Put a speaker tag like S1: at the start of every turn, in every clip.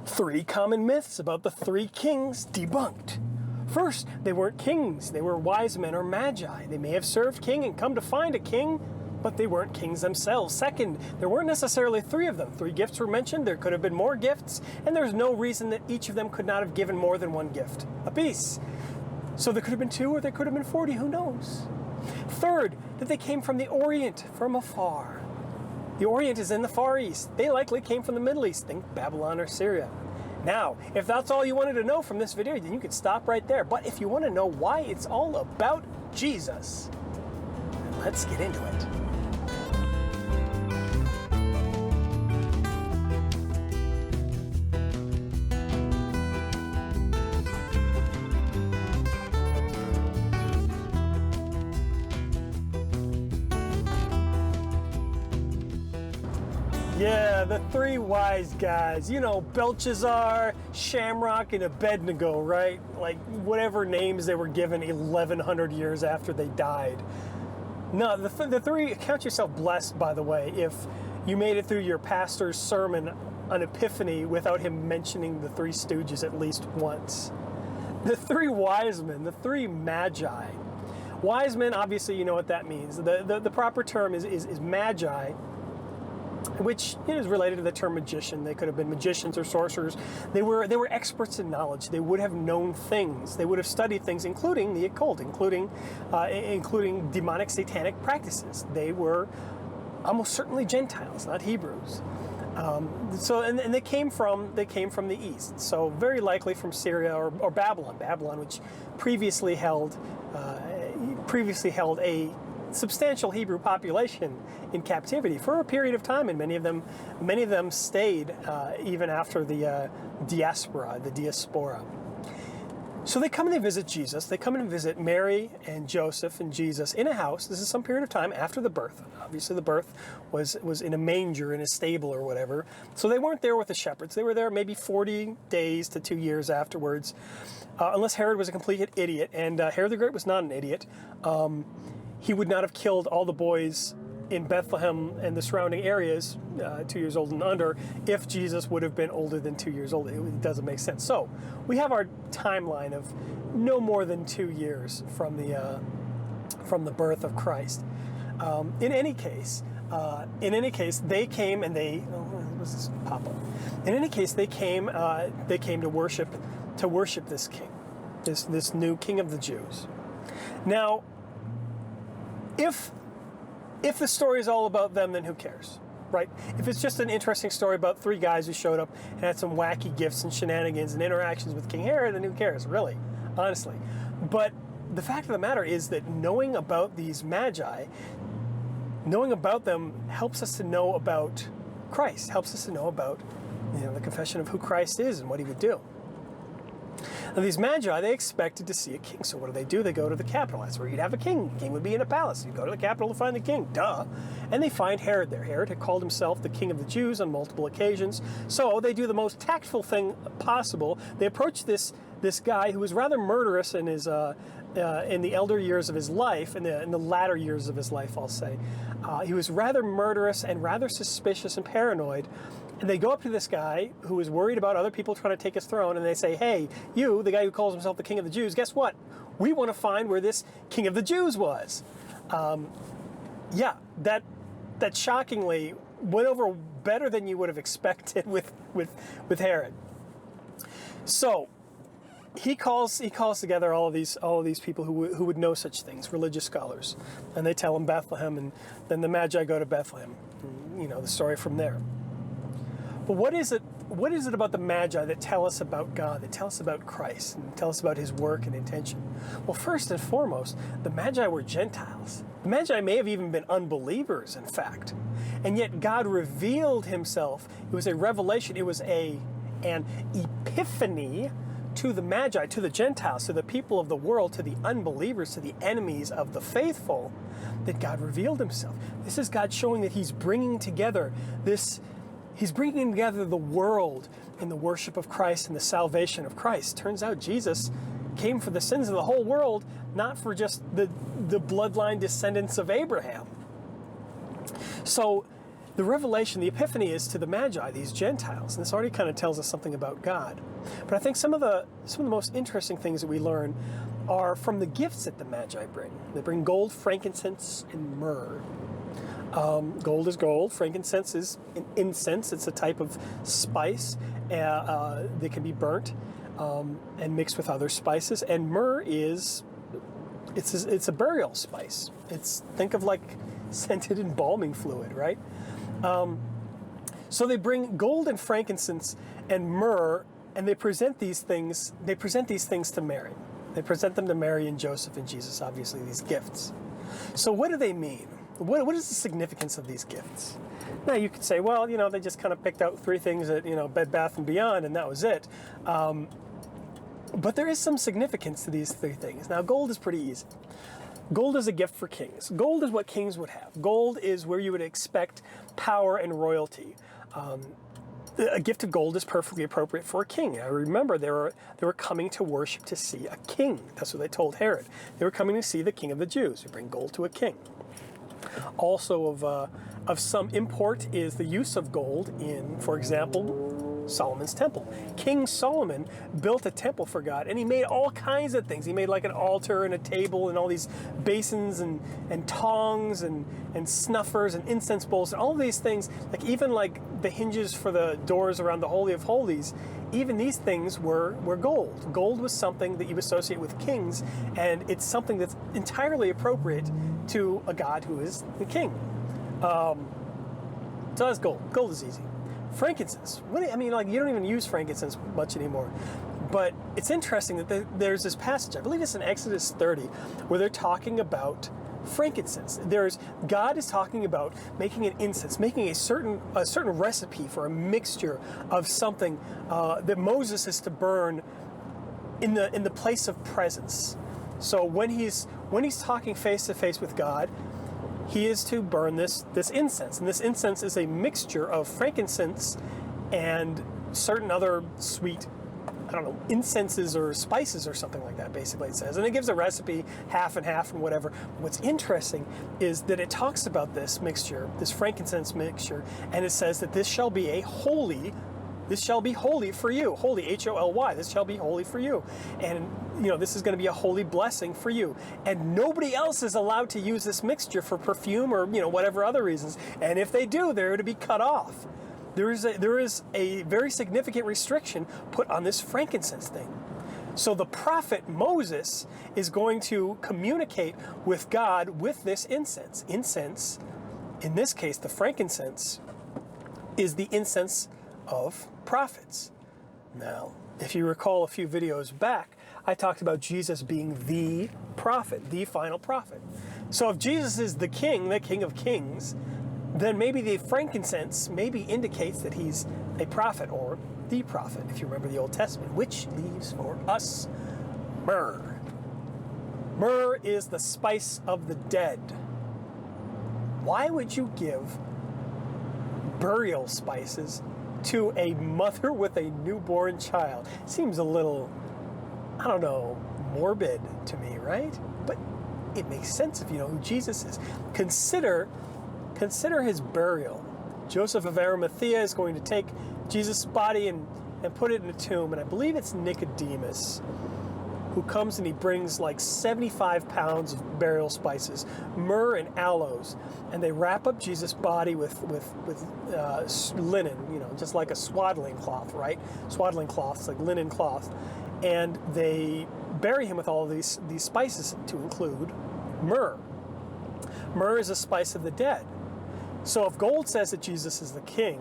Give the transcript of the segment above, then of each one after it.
S1: 3 common myths about the 3 kings debunked. First, they weren't kings, they were wise men or magi. They may have served king and come to find a king, but they weren't kings themselves. Second, there weren't necessarily 3 of them. 3 gifts were mentioned, there could have been more gifts, and there's no reason that each of them could not have given more than 1 gift apiece. So there could have been 2 or there could have been 40, who knows? Third, that they came from the Orient, from afar. The Orient is in the Far East. They likely came from the Middle East, think Babylon or Syria. Now, if that's all you wanted to know from this video, then you could stop right there. But if you want to know why it's all about Jesus, let's get into it. Yeah, the 3 wise guys, you know, Belshazzar, Shamrock, and Abednego, right? Like whatever names they were given 1100 years after they died. No, the 3, count yourself blessed, by the way, if you made it through your pastor's sermon on Epiphany without him mentioning the 3 stooges at least once. The 3 wise men, the 3 magi. Wise men, obviously you know what that means. The proper term is magi, which is related to the term magician. They could have been magicians or sorcerers. They were experts in knowledge. They would have known things. They would have studied things, including the occult, including demonic satanic practices. They were almost certainly Gentiles, not Hebrews. And they came from the east. So very likely from Syria or Babylon, which previously held a substantial Hebrew population in captivity for a period of time, and many of them stayed even after the diaspora. So they come and they visit Jesus. They come and visit Mary and Joseph and Jesus in a house. This is some period of time after the birth. Obviously the birth was in a manger, in a stable or whatever. So they weren't there with the shepherds. They were there maybe 40 days to 2 years afterwards, unless Herod was a complete idiot. And Herod the Great was not an idiot. He would not have killed all the boys in Bethlehem and the surrounding areas, 2 years old and under, if Jesus would have been older than 2 years old. It doesn't make sense. So we have our timeline of no more than 2 years from the birth of Christ. In any case, they came and they. What's this pop up? In any case, they came to worship this king, this new king of the Jews. Now, if the story is all about them, then who cares, right? If it's just an interesting story about 3 guys who showed up and had some wacky gifts and shenanigans and interactions with King Herod, then who cares, really, honestly. But the fact of the matter is that knowing about these magi, knowing about them helps us to know about Christ, helps us to know about, the confession of who Christ is and what he would do. Now these magi, they expected to see a king. So what do? They go to the capital. That's where you'd have a king. The king would be in a palace. You'd go to the capital to find the king. Duh. And they find Herod there. Herod had called himself the king of the Jews on multiple occasions. So they do the most tactful thing possible. They approach this guy who was rather murderous in his in the elder years of his life, in the latter years of his life, I'll say. He was rather murderous and rather suspicious and paranoid. And they go up to this guy who is worried about other people trying to take his throne, and they say, hey, you, the guy who calls himself the king of the Jews, guess what? We want to find where this king of the Jews was. That shockingly went over better than you would have expected with Herod. So he calls together all of these people who would know such things, religious scholars, and they tell him Bethlehem, and then the Magi go to Bethlehem. The story from there. But what is it about the Magi that tell us about God, that tell us about Christ, and tell us about his work and intention? Well, first and foremost, the Magi were Gentiles. The Magi may have even been unbelievers, in fact. And yet God revealed himself. It was a revelation. It was an epiphany to the Magi, to the Gentiles, to the people of the world, to the unbelievers, to the enemies of the faithful, that God revealed himself. This is God showing that he's bringing together He's bringing together the world in the worship of Christ and the salvation of Christ. Turns out Jesus came for the sins of the whole world, not for just the bloodline descendants of Abraham. So the revelation, the epiphany is to the Magi, these Gentiles. And this already kind of tells us something about God. But I think some of the most interesting things that we learn are from the gifts that the Magi bring. They bring gold, frankincense, and myrrh. Gold is gold. Frankincense is an incense. It's a type of spice that can be burnt and mixed with other spices. And myrrh is it's a burial spice. Think of like scented embalming fluid, right? So they bring gold and frankincense and myrrh, and they present these things. They present these things to Mary. They present them to Mary and Joseph and Jesus. Obviously, these gifts. So what do they mean? What is the significance of these gifts? Now you could say, well, they just kind of picked out 3 things at Bed Bath & Beyond, and that was it. But there is some significance to these 3 things. Now, gold is pretty easy. Gold is a gift for kings. Gold is what kings would have. Gold is where you would expect power and royalty. A gift of gold is perfectly appropriate for a king. I remember they were coming to worship to see a king. That's what they told Herod. They were coming to see the king of the Jews. You bring gold to a king. Also of some import is the use of gold in, for example, Solomon's temple. King Solomon built a temple for God, and he made all kinds of things. He made like an altar and a table and all these basins and tongs and snuffers and incense bowls and all of these things, even like the hinges for the doors around the Holy of Holies. Even these things were gold. Gold was something that you associate with kings, and it's something that's entirely appropriate to a God who is the king. So that's gold. Gold is easy. Frankincense. You don't even use frankincense much anymore. But it's interesting that there's this passage, I believe it's in Exodus 30, where they're talking about frankincense. God is talking about making an incense, making a certain recipe for a mixture of something that Moses is to burn in the place of presence. So when he's talking face to face with God, he is to burn this incense. And this incense is a mixture of frankincense and certain other sweet, incenses or spices or something like that, basically it says. And it gives a recipe, half and half and whatever. What's interesting is that it talks about this mixture, this frankincense mixture, and it says that this shall be holy for you. Holy, H-O-L-Y, this shall be holy for you. And this is going to be a holy blessing for you. And nobody else is allowed to use this mixture for perfume or, whatever other reasons. And if they do, they're to be cut off. There is a very significant restriction put on this frankincense thing. So the prophet Moses is going to communicate with God with this incense. Incense, in this case, the frankincense, is the incense of prophets. Now, if you recall a few videos back, I talked about Jesus being the prophet, the final prophet. So if Jesus is the king of kings, then maybe the frankincense maybe indicates that he's a prophet or the prophet, if you remember the Old Testament, which leaves for us myrrh. Myrrh is the spice of the dead. Why would you give burial spices to a mother with a newborn child? Seems a little, morbid to me, right? But it makes sense if you know who Jesus is. Consider his burial. Joseph of Arimathea is going to take Jesus' body and put it in a tomb, and I believe it's Nicodemus who comes and he brings like 75 pounds of burial spices, myrrh and aloes, and they wrap up Jesus' body with linen, just like a swaddling cloth, right? Swaddling cloths, like linen cloth, and they bury him with all of these spices, to include myrrh. Myrrh is a spice of the dead. So if gold says that Jesus is the king,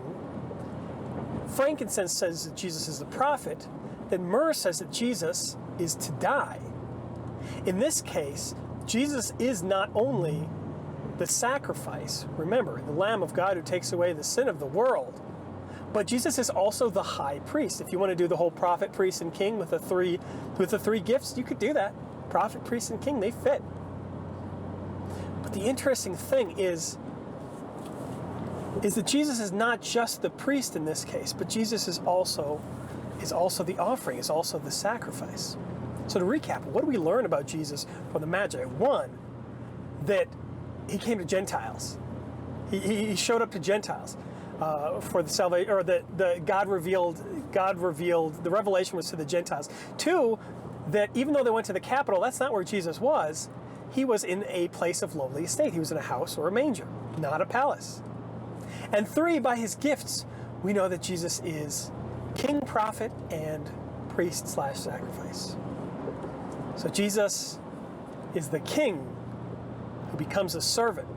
S1: frankincense says that Jesus is the prophet, then myrrh says that Jesus is to die. In this case, Jesus is not only the sacrifice, remember, the Lamb of God who takes away the sin of the world, but Jesus is also the high priest. If you want to do the whole prophet, priest, and king with the three gifts, you could do that. Prophet, priest, and king, they fit. But the interesting thing is that Jesus is not just the priest in this case, but Jesus is also the offering, is also the sacrifice. So to recap, what do we learn about Jesus from the Magi? One, that he came to Gentiles. He showed up to Gentiles for the salvation, or the God revealed. The revelation was to the Gentiles. 2, that even though they went to the capital, that's not where Jesus was. He was in a place of lowly estate. He was in a house or a manger, not a palace. And 3, by his gifts, we know that Jesus is king, prophet, and priest/sacrifice. So Jesus is the king who becomes a servant,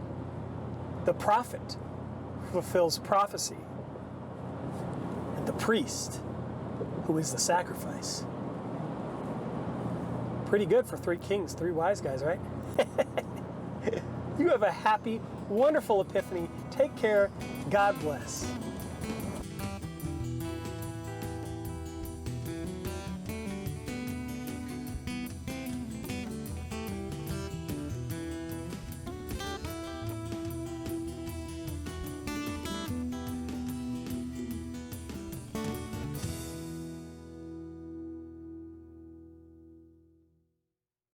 S1: the prophet who fulfills prophecy, and the priest who is the sacrifice. Pretty good for 3 kings, 3 wise guys, right? You have a happy, wonderful Epiphany. Take care. God bless.